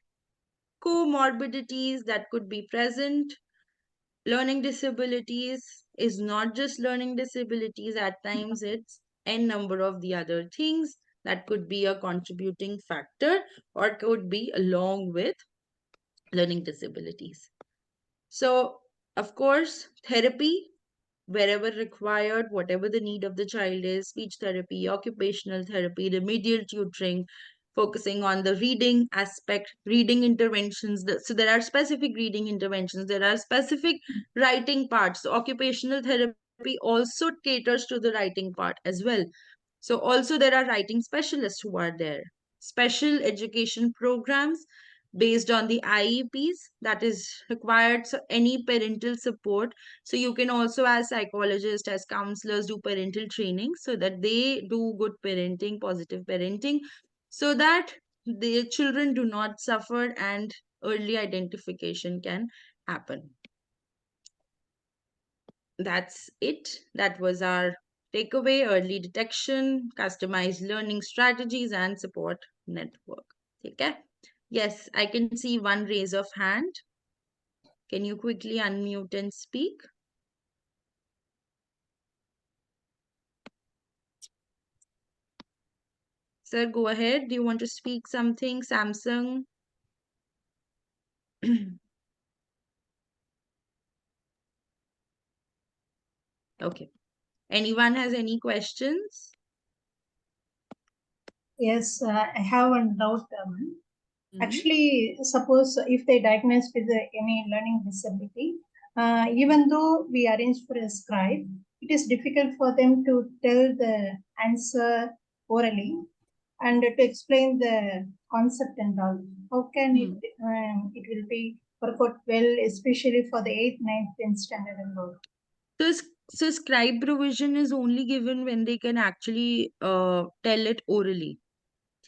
comorbidities that could be present. Learning disabilities is not just learning disabilities, at times it's n number of the other things that could be a contributing factor or could be along with learning disabilities. So, of course, therapy wherever required, whatever the need of the child is, speech therapy, occupational therapy, remedial tutoring, focusing on the reading aspect, reading interventions. So there are specific reading interventions, there are specific writing parts. So occupational therapy also caters to the writing part as well. So also there are writing specialists who are there. Special education programs based on the IEPs that is required. So any parental support. So you can also, as psychologists, as counselors, do parental training so that they do good parenting, positive parenting, so that the children do not suffer and early identification can happen. that's it. That was our takeaway: early detection, customized learning strategies, and support network. Okay. Yes, I can see one raise of hand. Can you quickly unmute and speak? Sir, go ahead. Do you want to speak something? Samsung? Okay. Anyone has any questions? Yes, I have one doubt. Actually, suppose if they diagnose with any learning disability, even though we arrange for a scribe, it is difficult for them to tell the answer orally and to explain the concept and all. How can it will be work out well, especially for the 8th, 9th, 10th standard and all? So scribe provision is only given when they can actually tell it orally.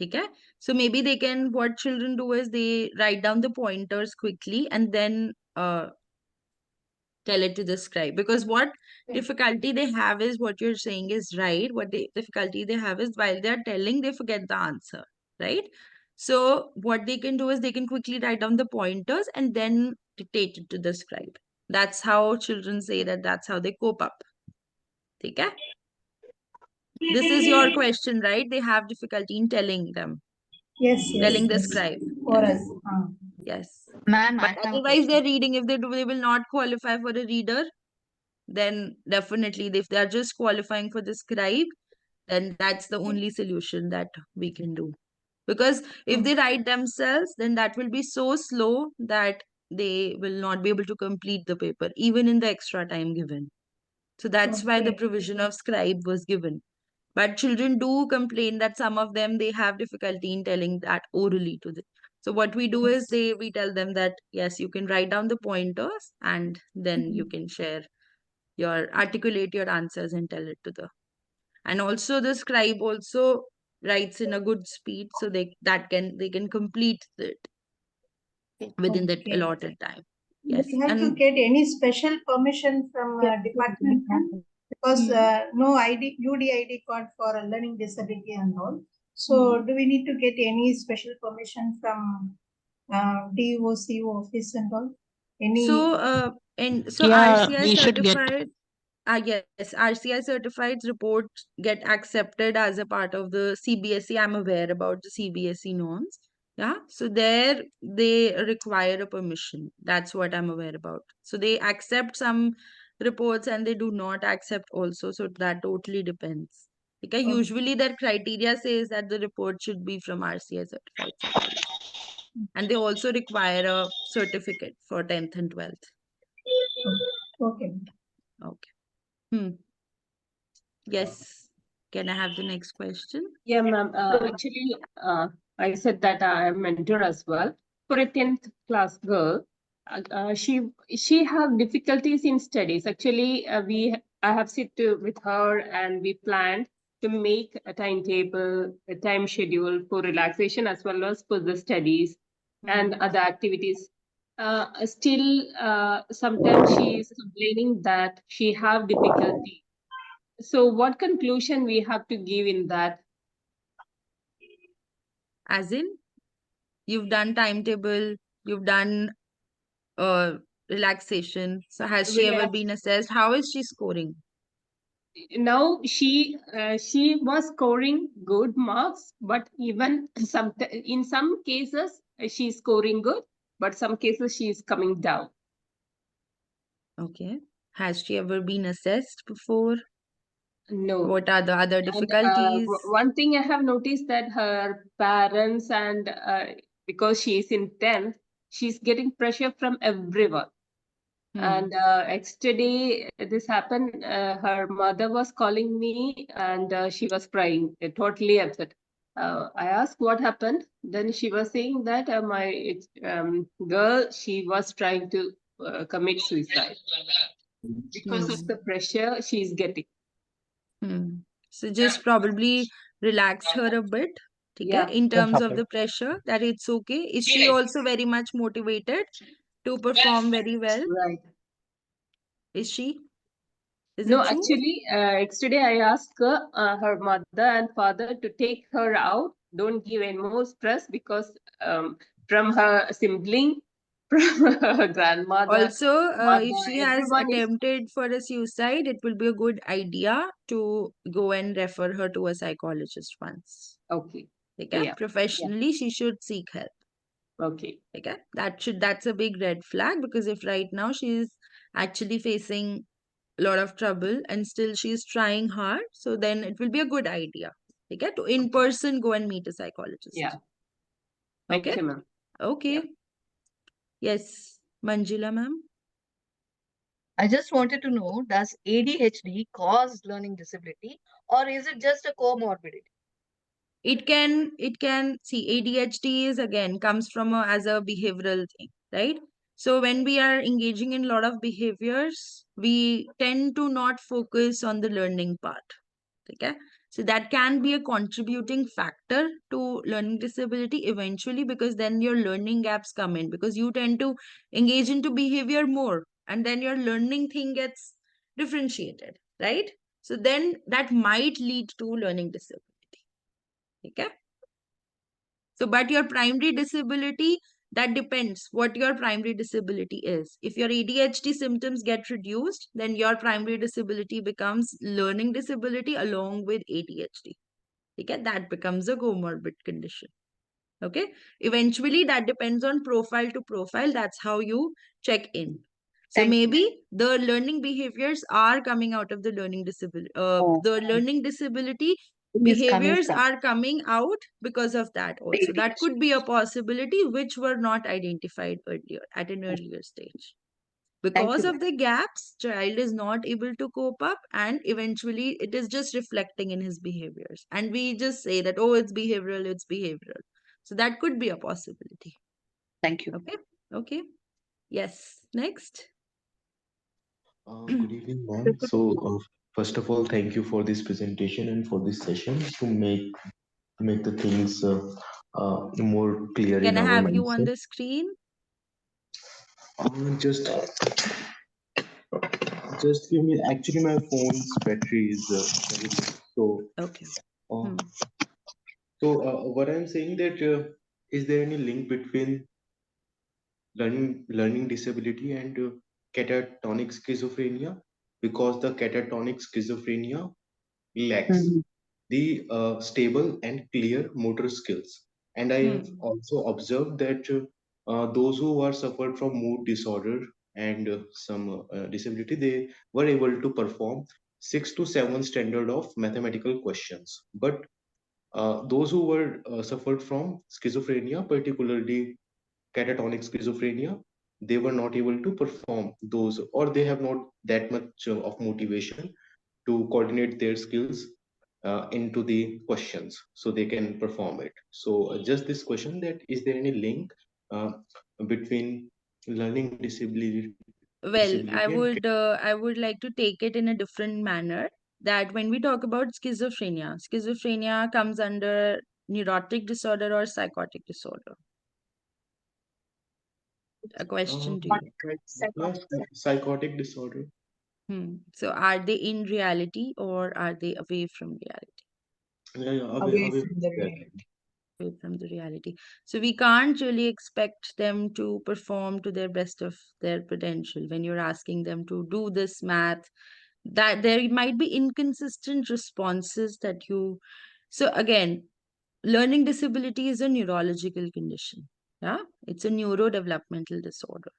Okay? So maybe they can, what children do is they write down the pointers quickly and then tell it to the scribe. Because what difficulty they have is, what you're saying is right. What the difficulty they have is while they're telling, they forget the answer, right? So what they can do is they can quickly write down the pointers and then dictate it to the scribe. That's how children say that that's how they cope up. Okay? This is your question, right? They have difficulty in telling them. Yes, Telling the yes. scribe. For Yes. us. Yes. Ma'am, But I have a otherwise, they're question. reading. If they do, they will not qualify for a reader. Then definitely, if they are just qualifying for the scribe, then that's the only solution that we can do. Because if they write themselves, then that will be so slow that they will not be able to complete the paper, even in the extra time given. So that's why the Okay. provision of scribe was given. But children do complain that some of them, they have difficulty in telling that orally to them. So what we do is we tell them that yes, you can write down the pointers and then you can share articulate your answers and tell it to the. And also the scribe also writes in a good speed, so they can complete it within that Okay. allotted time. Do Yes. we have to And get any special permission from department? Because no UDID card for a learning disability and all. So do we need to get any special permission from DOCO office and all? so Any? Yeah, RCI we should get. certified. Yes, RCI certified reports get accepted as a part of the CBSE. I'm aware about the CBSE norms. Yeah, so there they require a permission. That's what I'm aware about. So they accept some reports and they do not accept also. So that totally depends. Okay, usually their criteria says that the report should be from RCI certified psychologist. And they also require a certificate for 10th and 12th. Okay. Okay. Hmm. Yes. Can I have the next question? Yeah, ma'am. Actually, I said that I am mentor as well. For a 10th class girl, she have difficulties in studies. Actually, I have sit with her and we planned to make a timetable, a time schedule for relaxation as well as for the studies and other activities. Still, sometimes she is complaining that she have difficulty. So, what conclusion we have to give in that? As in, you've done timetable, you've done relaxation. So has she ever Relax. been assessed? How is she scoring? Now she was scoring good marks, but even in some cases she's scoring good, but some cases she is coming down. Okay. Has she ever been assessed before? No. What are the other And difficulties? one thing I have noticed that her parents and because she is in 10th, she's getting pressure from everyone. And yesterday this happened. Her mother was calling me and she was crying, totally upset. I asked what happened. Then she was saying that my girl, she was trying to commit suicide because of the pressure she's getting. So just probably relax her a bit, okay, Yeah. in terms of the pressure, that it's okay. Is she also very much motivated to perform very well? Right. Is she? Is No, it true? actually, yesterday I asked her mother and father to take her out. Don't give any more stress because from her sibling, from her grandmother, Also, if mother, she has everyone is attempted for a suicide, it will be a good idea to go and refer her to a psychologist once. okay. Okay? Yeah. Professionally, she should seek help. Okay. Okay? That's a big red flag, because if right now she is actually facing a lot of trouble and still she is trying hard, so then it will be a good idea. Okay? To in person go and meet a psychologist. Yeah. Thank Okay? you, ma'am. Okay. Yeah. Yes. Manjula, ma'am. I just wanted to know, does ADHD cause learning disability or is it just a comorbidity? It can see, ADHD is again comes from as a behavioral thing, right? So when we are engaging in a lot of behaviors, we tend to not focus on the learning part. Okay, so that can be a contributing factor to learning disability eventually, because then your learning gaps come in, because you tend to engage into behavior more, and then your learning thing gets differentiated, right? So then that might lead to learning disability. Okay. So, but your primary disability, that depends what your primary disability is. If your ADHD symptoms get reduced, then your primary disability becomes learning disability along with ADHD. Okay, that becomes a comorbid condition. Okay, eventually that depends on profile to profile. That's how you check in. So Thank you. maybe the learning behaviors are coming out of the learning disability. The learning disability Is coming behaviors from are coming out because of that also. That could be a possibility which were not identified earlier at an earlier stage. Thank Because you, of the gaps, child is not able to cope up, and eventually it is just reflecting in his behaviors. And we just say that, oh, it's behavioral, it's behavioral. So that could be a possibility. Thank you. Okay. Okay. Yes. Next. Good evening, ma'am. So, first of all, thank you for this presentation and for this session to make the things more clear Can in I our have you on mindset. the screen? Just give me. Actually, my phone's battery is very low. So, Okay. uh, what I'm saying that is there any link between learning disability and catatonic schizophrenia? Because the catatonic schizophrenia lacks Mhm. the stable and clear motor skills. And I have Hmm. also observed that those who are suffered from mood disorder and some disability, they were able to perform 6 to 7 standard of mathematical questions. But those who were suffered from schizophrenia, particularly catatonic schizophrenia, they were not able to perform those, or they have not that much of motivation to coordinate their skills into the questions so they can perform it. So just this question, that is there any link uh, between learning Well, disability and I would like to take it in a different manner. That when we talk about schizophrenia, schizophrenia comes under neurotic disorder or psychotic disorder. A question to you. yeah, psychotic disorder? So are they in reality or are they away from reality? Yeah, Away away from the from reality. Away from the reality. So we can't really expect them to perform to their best of their potential when you're asking them to do this math. That there might be inconsistent responses that you. So again, learning disability is a neurological condition. Yeah, it's a neurodevelopmental disorder.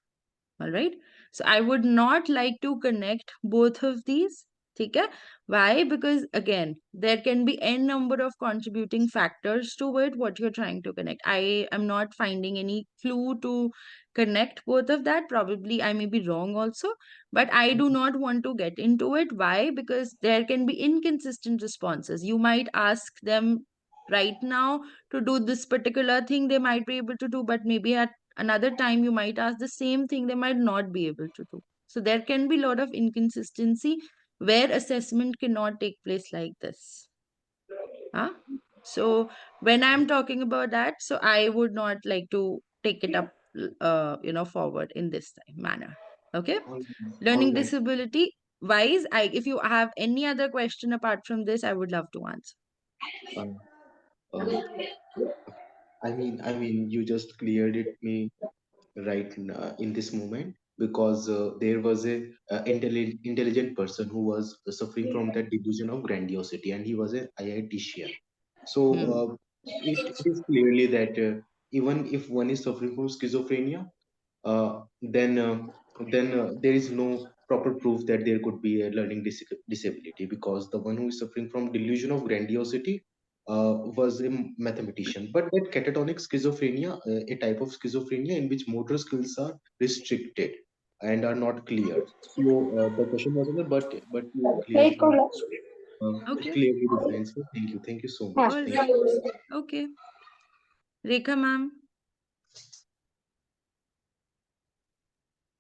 All right. So I would not like to connect both of these. Okay. Why? Because again, there can be n number of contributing factors to it, what you're trying to connect. I am not finding any clue to connect both of that. Probably I may be wrong also, but I do not want to get into it. Why? Because there can be inconsistent responses. You might ask them right now to do this particular thing, they might be able to do, but maybe at another time you might ask the same thing, they might not be able to do. So there can be a lot of inconsistency where assessment cannot take place like this. Huh? So when I'm talking about that, so I would not like to take it up forward in this time manner. Okay. all Learning right. disability Wise, if you have any other question apart from this, I would love to answer. Uh, uh, I mean, you just cleared it me right in this moment, because there was a intelligent person who was suffering from that delusion of grandiosity, and he was a IITian. So it is clearly that even if one is suffering from schizophrenia, uh, then uh, then there is no proper proof that there could be a learning disability, because the one who is suffering from delusion of grandiosity was a mathematician. But that catatonic schizophrenia, a type of schizophrenia in which motor skills are restricted and are not clear. So the question was, but you clearly Okay. clearly defined. So thank you so much. All Thank right. you. Okay. Rekha ma'am.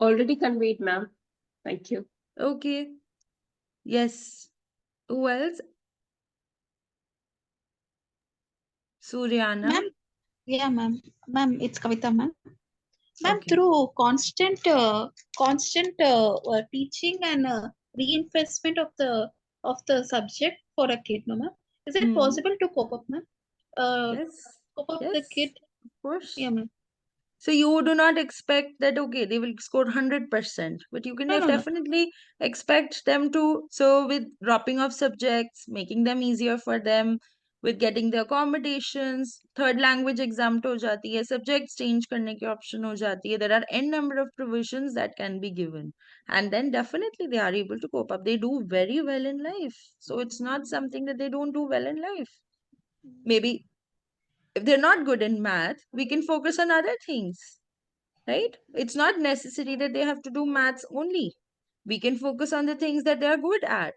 Already conveyed, ma'am. Thank you. Okay. Yes. Who else? Suryana. Ma'am, yeah, ma'am. Ma'am, it's Kavita, ma'am. Ma'am, Okay. through constant teaching and reinforcement of the subject for a kid, no, ma'am. Is it possible to cope up, ma'am? Yes. Cope up the Yes. kid. Of course. Yeah, ma'am. So you do not expect that, okay, they will score 100%, but you can No, no, no. definitely expect them to. So with dropping of subjects, making them easier for them, with getting the accommodations, third language exam to ho jati hai, subjects change karne ki option ho jati hai. There are n number of provisions that can be given. And then definitely they are able to cope up. They do very well in life. So it's not something that they don't do well in life. Maybe if they're not good in math, we can focus on other things, right? It's not necessary that they have to do maths only. We can focus on the things that they are good at.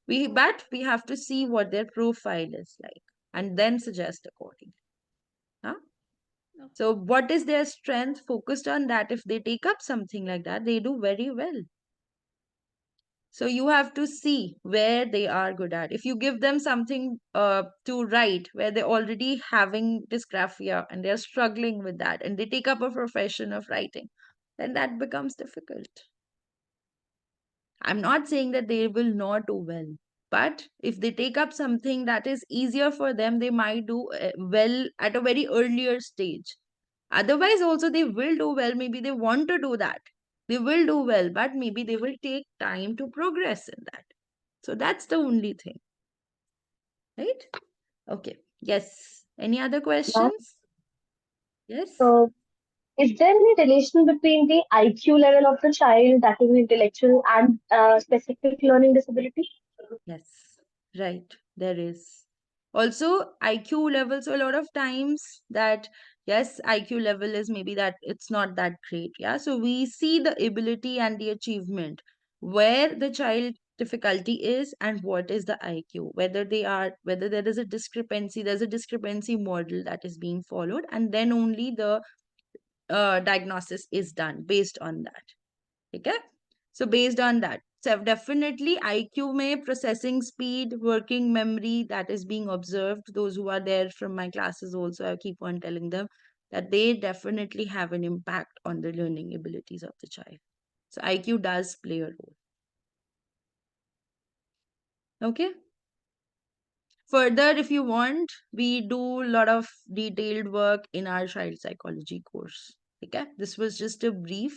But we have to see what their profile is like and then suggest accordingly. Huh? So, what is their strength? Focused on that. If they take up something like that, they do very well. So you have to see where they are good at. If you give them something to write where they're already having dysgraphia and they're struggling with that and they take up a profession of writing, then that becomes difficult. I'm not saying that they will not do well, but if they take up something that is easier for them, they might do well at a very earlier stage. Otherwise, also they will do well. Maybe they want to do that. They will do well, but maybe they will take time to progress in that. So that's the only thing, right? Okay. Yes. Any other Ma'am, questions? Yes. so is there any relation between the IQ level of the child, that is intellectual, and specific learning disability? Yes, right. There is. Also, IQ level. So, a lot of times that, yes, IQ level is maybe that it's not that great. Yeah. So, we see the ability and the achievement where the child difficulty is and what is the IQ. Whether there is a discrepancy, there's a discrepancy model that is being followed, and then only the diagnosis is done based on that. Okay, so based on that, so definitely IQ may processing speed, working memory, that is being observed. Those who are there from my classes also, I keep on telling them that they definitely have an impact on the learning abilities of the child. So IQ does play a role. Okay. Further, if you want, we do a lot of detailed work in our child psychology course. Okay, this was just a brief.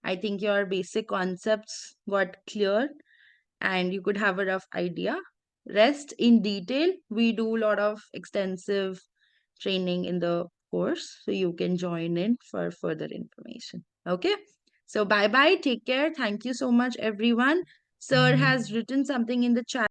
I think your basic concepts got clear and you could have a rough idea. Rest in detail, we do a lot of extensive training in the course, so you can join in for further information. Okay, so bye bye, take care. Thank you so much, everyone. Sir has written something in the chat.